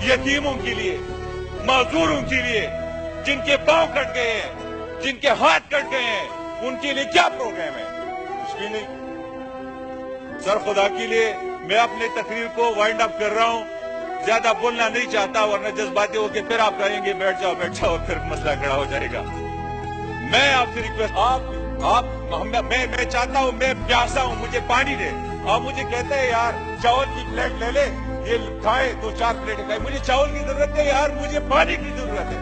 यतीमों के लिए, मजदूरों के लिए, जिनके पांव कट गए हैं, जिनके हाथ कट गए हैं, उनके लिए क्या प्रोग्राम है? कुछ भी नहीं। सर खुदा के लिए मैं अपने तकरीर को वाइंड अप कर रहा हूं, ज्यादा बोलना नहीं चाहता, वरना जज्बाती होकर फिर आप कहेंगे बैठ जाओ, फिर मसला खड़ा हो जाएगा। मैं आपसे रिक्वेस्ट, मैं चाहता हूं, मैं प्यासा हूं, मुझे पानी दे। आप मुझे कहते हैं यार चावल की प्लेट ले ले, ये खाए 2-4 प्लेट खाए, मुझे चावल की जरूरत है यार, मुझे पानी की जरूरत है।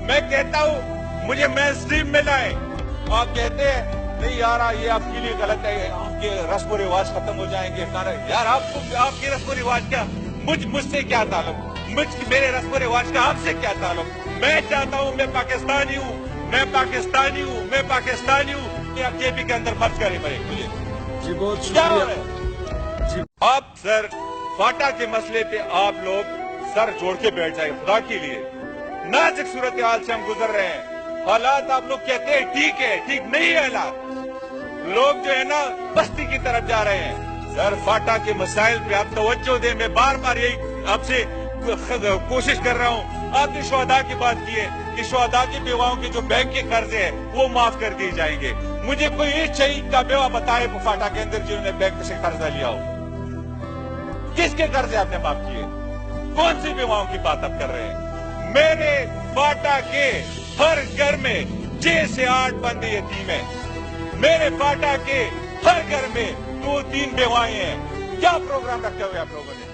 मैं कहता हूं मुझे मेन स्ट्रीम में लाए, आप कहते हैं नहीं यार ये आपके लिए गलत है, आपके रस्म रिवाज खत्म हो जाएंगे। यार आपके रस्म रिवाज क्या, मुझसे क्या ताल्लुक, मेरे रस्म रिवाज का आपसे क्या ताल्लुक? मैं चाहता हूं, मैं पाकिस्तानी हूं, मैं पाकिस्तानी हूं, क्या जेपी के अंदर मत करे मेरे मुझे जी, बहुत क्या शुक्रिया जी। आप सर फाटा के मसले पे आप लोग सर जोड़ के बैठ जाए, खुदा के लिए। नाजुक सूरत हाल से हम गुजर रहे हैं, हालात आप लोग कहते हैं ठीक है, ठीक नहीं है हालात। लोग जो है ना बस्ती की तरफ जा रहे हैं। सर फाटा के मसाइल पे आप तवज्जो दें, मैं बार बार यही आपसे कोशिश कर रहा हूँ। आपने शुहदा की बात की है कि शुहदा की बेवाओं के जो बैंक के कर्जे हैं वो माफ कर दिए जाएंगे। मुझे कोई एक शहीद का बेवा बताए फाटा के अंदर जिन्होंने बैंक से कर्जा लिया हो, किसके कर्जे आपने माफ किए? कौन सी बेवाओं की बात आप कर रहे हैं? मेरे फाटा के हर घर में 6 से 8 बंदे यतीम हैं। मेरे फाटा के हर घर में 2-3 बेवाएं हैं। क्या प्रोग्राम रखे हुए आप लोगों ने?